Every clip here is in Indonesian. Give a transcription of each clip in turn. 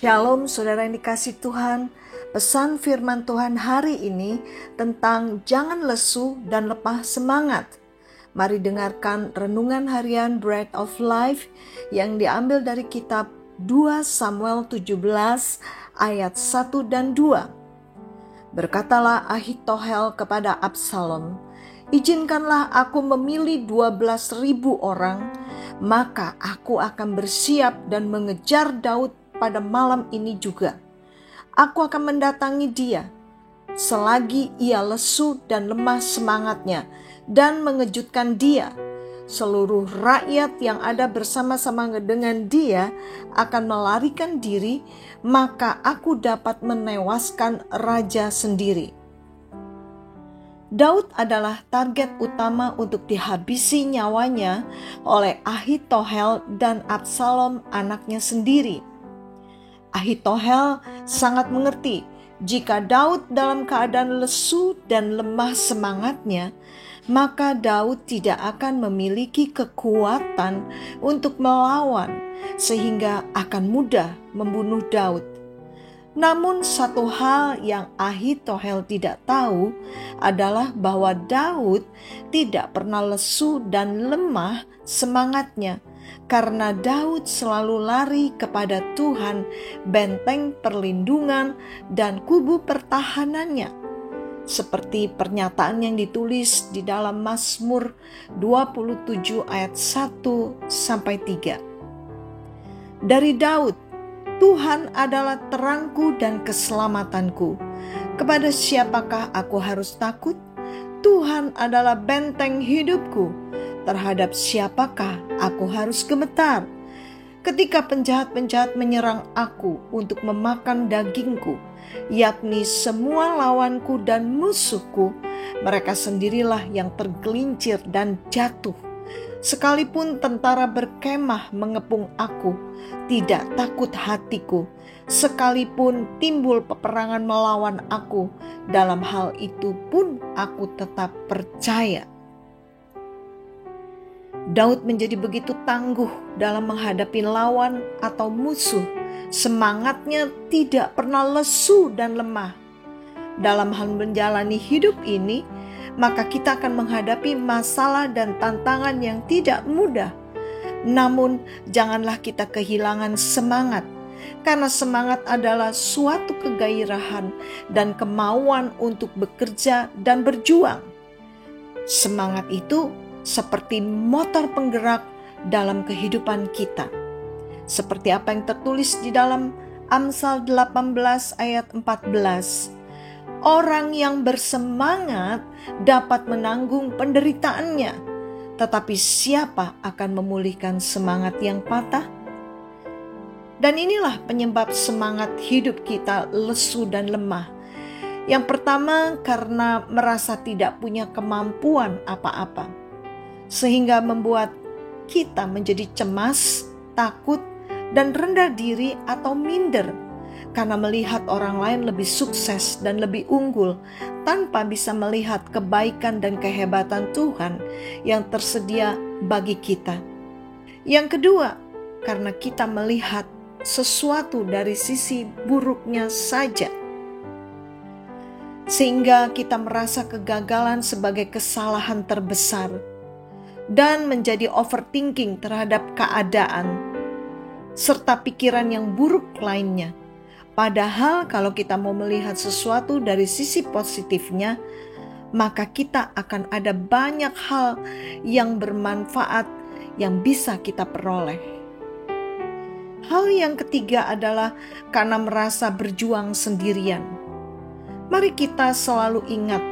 Shalom saudara yang dikasih Tuhan. Pesan firman Tuhan hari ini tentang jangan lesu dan lemah semangat. Mari dengarkan renungan harian Bread of Life yang diambil dari kitab 2 Samuel 17 ayat 1 dan 2. Berkatalah Ahitohel kepada Absalom, "Izinkanlah aku memilih 12.000 orang, maka aku akan bersiap dan mengejar Daud pada malam ini juga. Aku akan mendatangi dia selagi ia lesu dan lemah semangatnya dan mengejutkan dia. Seluruh rakyat yang ada bersama-sama dengan dia akan melarikan diri, maka aku dapat menewaskan raja sendiri." Daud adalah target utama untuk dihabisi nyawanya oleh Ahitohel dan Absalom anaknya sendiri. Ahitohel sangat mengerti jika Daud dalam keadaan lesu dan lemah semangatnya, maka Daud tidak akan memiliki kekuatan untuk melawan sehingga akan mudah membunuh Daud. Namun satu hal yang Ahitohel tidak tahu adalah bahwa Daud tidak pernah lesu dan lemah semangatnya, karena Daud selalu lari kepada Tuhan, benteng perlindungan dan kubu pertahanannya. Seperti pernyataan yang ditulis di dalam Mazmur 27 ayat 1-3. Dari Daud, "Tuhan adalah terangku dan keselamatanku. Kepada siapakah aku harus takut? Tuhan adalah benteng hidupku. Terhadap siapakah aku harus gemetar? Ketika penjahat-penjahat menyerang aku untuk memakan dagingku, yakni semua lawanku dan musuhku, mereka sendirilah yang tergelincir dan jatuh. Sekalipun tentara berkemah mengepung aku, tidak takut hatiku. Sekalipun timbul peperangan melawan aku, dalam hal itu pun aku tetap percaya." Daud menjadi begitu tangguh dalam menghadapi lawan atau musuh. Semangatnya tidak pernah lesu dan lemah. Dalam hal menjalani hidup ini, maka kita akan menghadapi masalah dan tantangan yang tidak mudah. Namun, janganlah kita kehilangan semangat, karena semangat adalah suatu kegairahan dan kemauan untuk bekerja dan berjuang. Semangat itu seperti motor penggerak dalam kehidupan kita. Seperti apa yang tertulis di dalam Amsal 18 ayat 14. "Orang yang bersemangat dapat menanggung penderitaannya, tetapi siapa akan memulihkan semangat yang patah?" Dan inilah penyebab semangat hidup kita lesu dan lemah. Yang pertama, karena merasa tidak punya kemampuan apa-apa, sehingga membuat kita menjadi cemas, takut, dan rendah diri atau minder karena melihat orang lain lebih sukses dan lebih unggul tanpa bisa melihat kebaikan dan kehebatan Tuhan yang tersedia bagi kita. Yang kedua, karena kita melihat sesuatu dari sisi buruknya saja, sehingga kita merasa kegagalan sebagai kesalahan terbesar dan menjadi overthinking terhadap keadaan serta pikiran yang buruk lainnya. Padahal kalau kita mau melihat sesuatu dari sisi positifnya, maka kita akan ada banyak hal yang bermanfaat yang bisa kita peroleh. Hal yang ketiga adalah karena merasa berjuang sendirian. Mari kita selalu ingat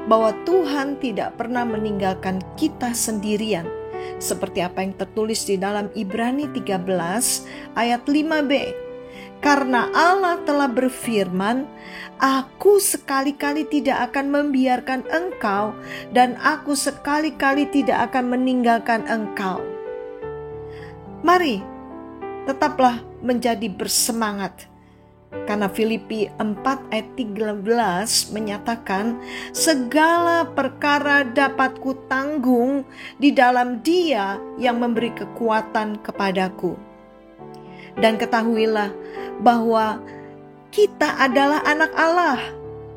bahwa Tuhan tidak pernah meninggalkan kita sendirian, seperti apa yang tertulis di dalam Ibrani 13 ayat 5b. "Karena Allah telah berfirman, Aku sekali-kali tidak akan membiarkan engkau, dan Aku sekali-kali tidak akan meninggalkan engkau." Mari tetaplah menjadi bersemangat, karena Filipi 4 ayat 13 menyatakan, "Segala perkara dapat kutanggung di dalam Dia yang memberi kekuatan kepadaku." Dan ketahuilah bahwa kita adalah anak Allah.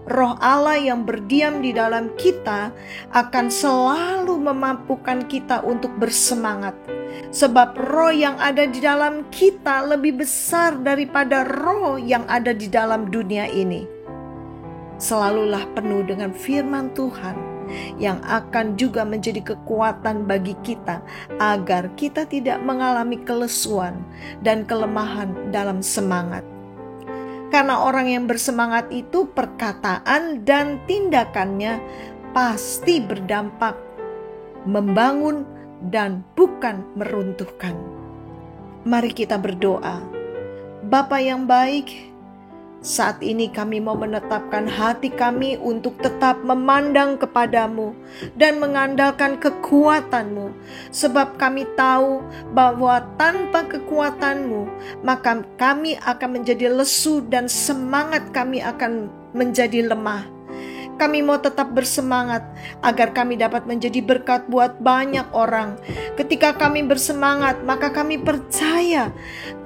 Roh Allah yang berdiam di dalam kita akan selalu memampukan kita untuk bersemangat. Sebab roh yang ada di dalam kita lebih besar daripada roh yang ada di dalam dunia ini. Selalulah penuh dengan firman Tuhan yang akan juga menjadi kekuatan bagi kita agar kita tidak mengalami kelesuan dan kelemahan dalam semangat. Karena orang yang bersemangat itu perkataan dan tindakannya pasti berdampak membangun dan bukan meruntuhkan. Mari kita berdoa. Bapa yang baik, saat ini kami mau menetapkan hati kami untuk tetap memandang kepadamu dan mengandalkan kekuatan-Mu. Sebab kami tahu bahwa tanpa kekuatan-Mu, maka kami akan menjadi lesu dan semangat kami akan menjadi lemah. Kami mau tetap bersemangat agar kami dapat menjadi berkat buat banyak orang. Ketika kami bersemangat, maka kami percaya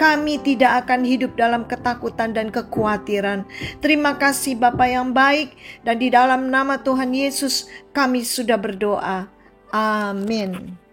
kami tidak akan hidup dalam ketakutan dan kekhawatiran. Terima kasih Bapa yang baik, dan di dalam nama Tuhan Yesus kami sudah berdoa. Amin.